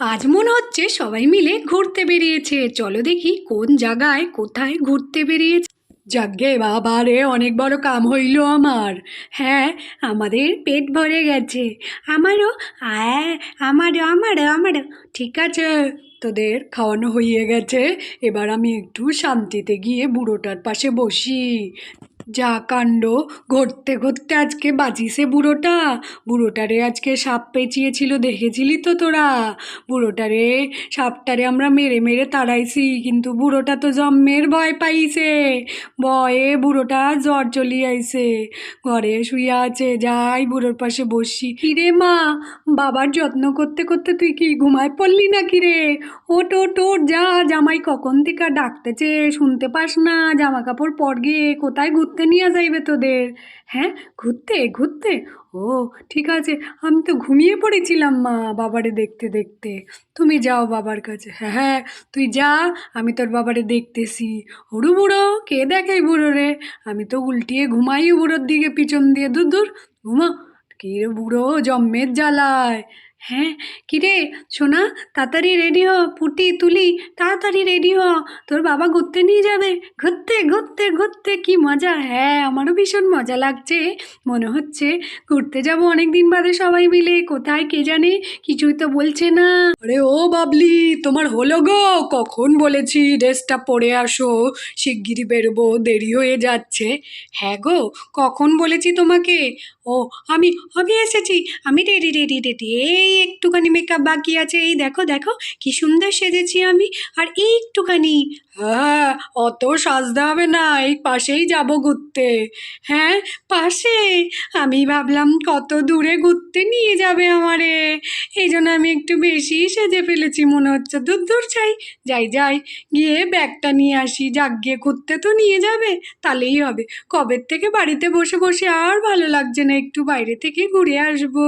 আজ মনে হচ্ছে সবাই মিলে ঘুরতে বেরিয়েছে। চলো দেখি কোন জায়গায় কোথায় ঘুরতে বেরিয়েছে। যাগ্গে বাবা রে, অনেক বড় কাম হইল আমার। হ্যাঁ, আমাদের পেট ভরে গেছে। আমারও। হ্যাঁ, আমারও আমারও আমারও। ঠিক আছে, তোদের খাওয়ানো হয়ে গেছে। এবার আমি একটু শান্তিতে গিয়ে বুড়োটার পাশে বসি। যা কাণ্ড! ঘুরতে ঘুরতে আজকে বাঁচিছে বুড়োটা। বুড়োটারে আজকে সাপ পেঁচিয়েছিল, দেখেছিলি তো তোরা? বুড়োটারে, সাপটারে আমরা মেরে মেরে তাড়াইছি, কিন্তু বুড়োটা তো জম্মের ভয় পাইছে। ভয়ে বুড়োটা জ্বর চলি আইছে, ঘরে শুয়ে আছে। যাই বুড়োর পাশে বসি। কিরে মা, বাবার যত্ন করতে করতে তুই কি ঘুমায় পড়লি নাকি রে? ওট ওট ওট, যা, জামাই কখন থেকে ডাকতেছে, শুনতে পাস না? জামা কাপড় পর গিয়ে, কোথায় ঘুরতে নিয়ে যাইবে তোদের? হ্যাঁ, ঘুরতে ঘুরতে? ও ঠিক আছে, আমি তো ঘুমিয়ে পড়েছিলাম মা বাবারে দেখতে দেখতে। তুমি যাও বাবার কাছে। হ্যাঁ হ্যাঁ, তুই যা, আমি তোর বাবারে দেখতেছি। হরু বুড়ো, কে দেখে বুড়ো রে? আমি তো উল্টিয়ে ঘুমাই বুড়োর দিকে পিছন দিয়ে। দূর দূর, ঘুমা। কে রে বুড়ো, জম্মের জ্বালায়। হ্যাঁ, কিরে সোনা, তাড়াতাড়ি রেডি হ। পুটি তুলি, তাড়াতাড়ি রেডি হ। তোর বাবা ঘুরতে নিয়ে যাবে। ঘুরতে ঘুরতে ঘুরতে, কি মজা! হ্যাঁ, আমারও ভীষণ মজা লাগছে। মনে হচ্ছে ঘুরতে যাব অনেক দিন বাদে সবাই মিলে। কোথায় কে জানে, কিছুই তো বলছে না। আরে ও বাবলি, তোমার হলো গো? কখন বলেছি ড্রেসটা পরে আসো, শিগগিরই বেরোবো, দেরি হয়ে যাচ্ছে। হ্যাঁ গো, কখন বলেছি তোমাকে? ও, আমি আমি এসেছি। আমি রেডি রেডি রেডি। এই একটুখানি মেকআপ বাকি আছে। এই দেখো দেখো, কি সুন্দর সেজেছি আমি। আর এই একটুখানি। হ্যাঁ, অত সাজতে হবে না, এই পাশেই যাব ঘুরতে। হ্যাঁ, পাশে? আমি ভাবলাম কত দূরে ঘুরতে নিয়ে যাবে আমারে, এই জন্য আমি একটু বেশি সেজে ফেলেছি মনে হচ্ছে। দূর দূর, যাই যাই যাই, গিয়ে ব্যাগটা নিয়ে আসি। যাক, গিয়ে ঘুরতে তো নিয়ে যাবে, তাহলেই হবে। কবের থেকে বাড়িতে বসে বসে আর ভালো লাগছে না, একটু বাইরে থেকে ঘুরে আসবো।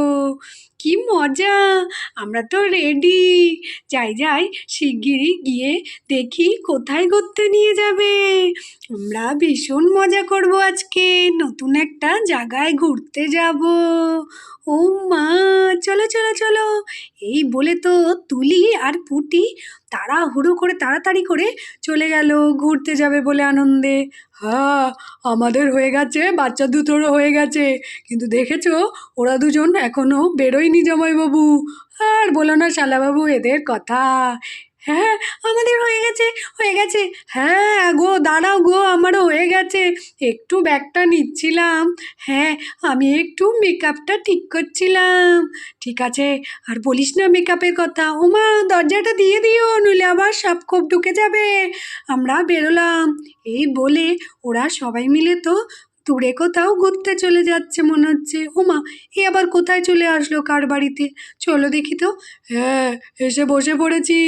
কি মজা! আমরা তো রেডি। যাই যাই, শিগগিরই গিয়ে দেখি কোথায় ঘুরতে নিয়ে যাবে। আমরা ভীষণ মজা করব আজকে, নতুন একটা জায়গায় ঘুরতে যাব। ও মা, চলো চলো চলো। এই বলে তো তুলি আর পুটি তাড়াহুড়ো করে, তাড়াতাড়ি করে চলে গেল ঘুরতে যাবে বলে আনন্দে। হ্যাঁ, আমাদের হয়ে গেছে, বাচ্চা দুটোরও হয়ে গেছে, কিন্তু দেখেছো ওরা দুজন এখনো বেরোয়নি জামাইবাবু। আর বলো না শালাবাবু, এদের কথা। হ্যাঁ, আমাদের হয়ে গেছে, হয়ে গেছে। হ্যাঁ গো, দাঁড়াও গো, আমারও হয়ে গেছে। একটু ব্যাগটা নিচ্ছিলাম। হ্যাঁ, আমি একটু মেকআপটা ঠিক করছিলাম। ঠিক আছে, আর বলিস না মেকআপের কথা। ওমা, দরজাটা দিয়ে দিও, নইলে আবার সাপ খোপ ঢুকে যাবে। আমরা বেরোলাম। এই বলে ওরা সবাই মিলে তো দূরে কোথাও ঘুরতে চলে যাচ্ছে মনে হচ্ছে। ওমা, এ আবার কোথায় চলে আসলো, কার বাড়িতে? চলো দেখি তো। হ্যাঁ, এসে বসে পড়েছি।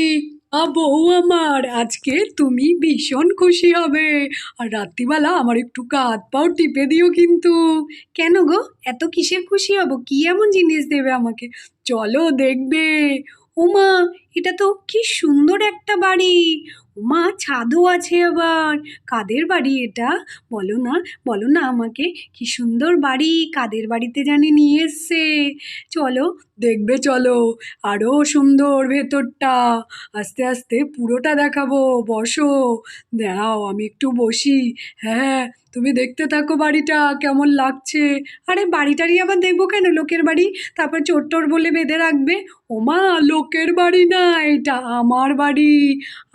বউ আমার, আজকে তুমি ভীষণ খুশি হবে। আর রাত্রিবেলা আমার একটু হাত পাও টিপে দিও কিন্তু। কেন গো, এত কিসের খুশি হব? কি এমন জিনিস দেবে আমাকে? চলো দেখবে। ওমা, এটা তো কি সুন্দর একটা বাড়ি। ওমা, ছাদও আছে আবার। কাদের বাড়ি এটা? বলো না, বলো না আমাকে। কি সুন্দর বাড়ি, কাদের বাড়িতে জানি নিয়ে এসছে। চলো দেখবে, চলো। আরও সুন্দর ভেতরটা। আস্তে আস্তে পুরোটা দেখাবো, বসো। দাঁড়াও, আমি একটু বসি। হ্যাঁ, তুমি দেখতে থাকো বাড়িটা কেমন লাগছে। আরে বাড়িটারি আবার দেখবো কেন, লোকের বাড়ি। তারপর চোর টোর বলে বেঁধে রাখবে। ওমা, লোকের বাড়ি না, এটা আমার বাড়ি।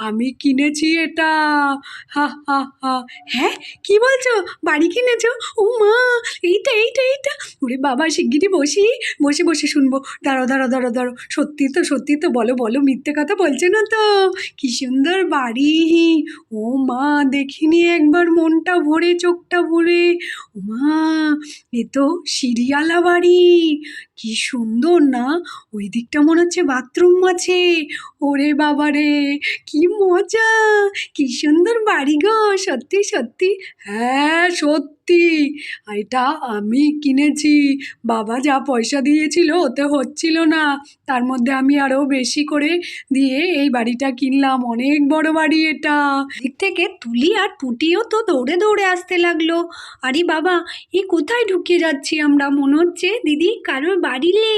আমি কিনেছি এটা। হা হা হা। হ্যাঁ, কি বলছো? বাড়ি কিনেছো? ও মা, এইটা এইটা এইটা! ওরে বাবা, শিগগিরই বসি, বসে বসে শুনবো। দাঁড়াও দাঁড়াও দাঁড়াও দাঁড়াও, সত্যি তো সত্যি তো, বলো বলো, মিথ্যে কথা বলছে না তো? কি সুন্দর বাড়ি! ও মা, দেখিনি একবার, মনটা ভরে, চোখটা ভরে। ও মা, এ তো সিঁড়িওয়ালা বাড়ি। কি সুন্দর না? ওই দিকটা মনে হচ্ছে বাথরুম আছে। ওরে বাবা রে, কি মজা! কি সুন্দর বাড়ি গো, সত্যি সত্যি। হ্যাঁ সত্যি, সত্যি এটা আমি কিনেছি। বাবা যা পয়সা দিয়েছিল ওতে হচ্ছিল না, তার মধ্যে আমি আরও বেশি করে দিয়ে এই বাড়িটা কিনলাম। অনেক বড় বাড়ি এটা। দিক থেকে তুলি আর পুটিও তো দৌড়ে দৌড়ে আসতে লাগলো। আরে বাবা, এ কোথায় ঢুকে যাচ্ছি আমরা? মনে হচ্ছে দিদি কারোর বাড়ি লে।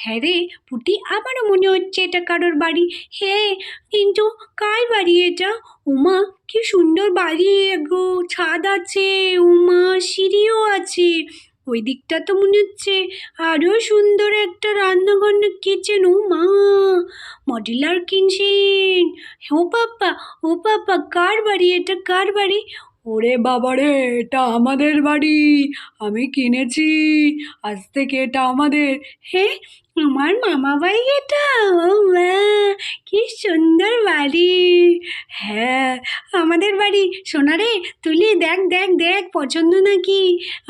হ্যাঁ রে পুটি, আমারও মনে হচ্ছে এটা কারোর বাড়ি। হ্যাঁ, কিন্তু কার বাড়ি এটা? উমা, কি সুন্দর বাড়ি গো, ছাদ আছে, উমা সিঁড়িও আছে। ওই দিকটা তো মনে হচ্ছে আরো সুন্দর একটা রান্নাঘর না কিচেন। ও মা, মডুলার কিচেন। ও পাপা, কার বাড়ি এটা, কার বাড়ি? ওরে বাবা রে, এটা আমাদের বাড়ি, আমি কিনেছি, আজ থেকে এটা আমাদের। হ্যাঁ, আমার মামা বাড়ি এটা? ও মা, কি সুন্দর বাড়ি। হ্যাঁ, আমাদের বাড়ি। সোনা রে তুলি, দেখ দেখ দেখ, পছন্দ নাকি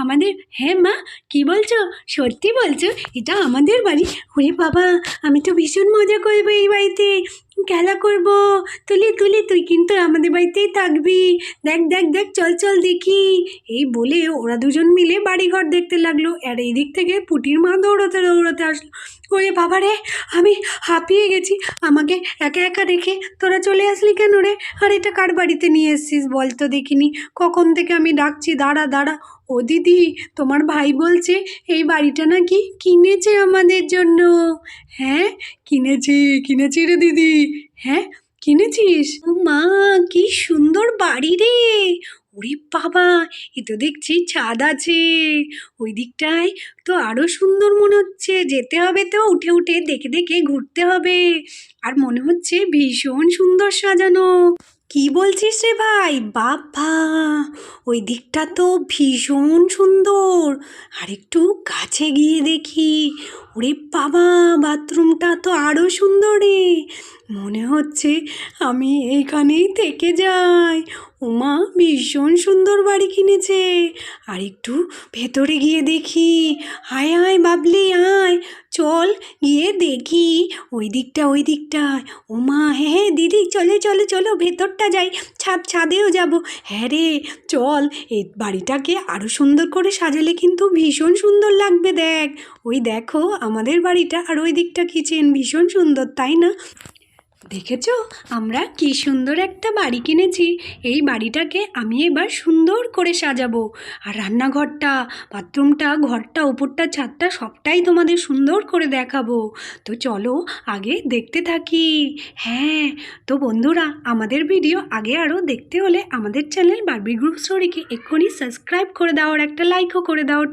আমাদের? হ্যাঁ মা, কি বলছো? সত্যি বলছো এটা আমাদের বাড়ি? ওরে বাবা, আমি তো ভীষণ মজা করবো এই বাড়িতে, খেলা করব। তুলি তুলি, তুই কিন্তু আমাদের বাড়িতেই থাকবি। দেখ দেখ দেখ, চল চল দেখি। এই বলে ওরা দুজন মিলে বাড়িঘর দেখতে লাগলো। আর এই দিক থেকে পুটির মা দৌড়াতে দৌড়াতে আসলো। ওরে বাবা রে, আমি হাঁপিয়ে গেছি, আমাকে একা একা রেখে তোরা চলে আসলি কেন রে? আর এটা কার বাড়িতে নিয়ে এসছিস বল তো দেখিনি? কখন থেকে আমি ডাকছি, দাঁড়া দাঁড়া। ও দিদি, তোমার ভাই বলছে এই বাড়িটা নাকি কিনেছে আমাদের জন্য। হ্যাঁ, কিনেছি রে দিদি। হ্যাঁ, কিনেছিস? ও মা, কি সুন্দর বাড়ি রে। ওরে বাবা, এ তো দেখছি ছাদ আছে। ওই দিকটায় তো আরো সুন্দর মনে হচ্ছে। যেতে হবে তো, উঠে উঠে দেখে দেখে ঘুরতে হবে। আর মনে হচ্ছে ভীষণ সুন্দর সাজানো। কি বলছিস রে ভাই? বাবা, ওই দিকটা তো ভীষণ সুন্দর। আর একটু কাছে গিয়ে দেখি। ওরে বাবা, বাথরুমটা তো আরো সুন্দর রে। মনে হচ্ছে আমি এইখানেই থেকে যাই। ওমা, ভীষণ সুন্দর বাড়ি কিনেছে। আর একটু ভেতরে গিয়ে দেখি। আয় আয় বাবলি, আয়, চল গিয়ে দেখি ওই দিকটায়। ওমা, হ্যাঁ হ্যাঁ দিদি, চলো চলো চলো, ভেতরটা যাই, ছাদেও যাব। হ্যাঁ রে, চল। এই বাড়িটাকে আরও সুন্দর করে সাজালে কিন্তু ভীষণ সুন্দর লাগবে। দেখ, ওই দেখো আমাদের বাড়িটা, আর ওই দিকটা কিচেন, ভীষণ সুন্দর, তাই না? দেখেছো আমরা কি সুন্দর একটা বাড়ি কিনেছি। এই বাড়িটাকে আমি এবার সুন্দর করে সাজাবো। আর রান্নাঘরটা, বাথরুমটা, ঘরটা, উপরটা, ছাদটা সবটাই তোমাদের সুন্দর করে দেখাবো। তো চলো আগে দেখতে থাকি। হ্যাঁ, তো বন্ধুরা, আমাদের ভিডিও আগে আরও দেখতে হলে আমাদের চ্যানেল বারবি গ্রুপ স্টোরিকে এক্ষুনি সাবস্ক্রাইব করে দাও, আর একটা লাইকও করে দাও।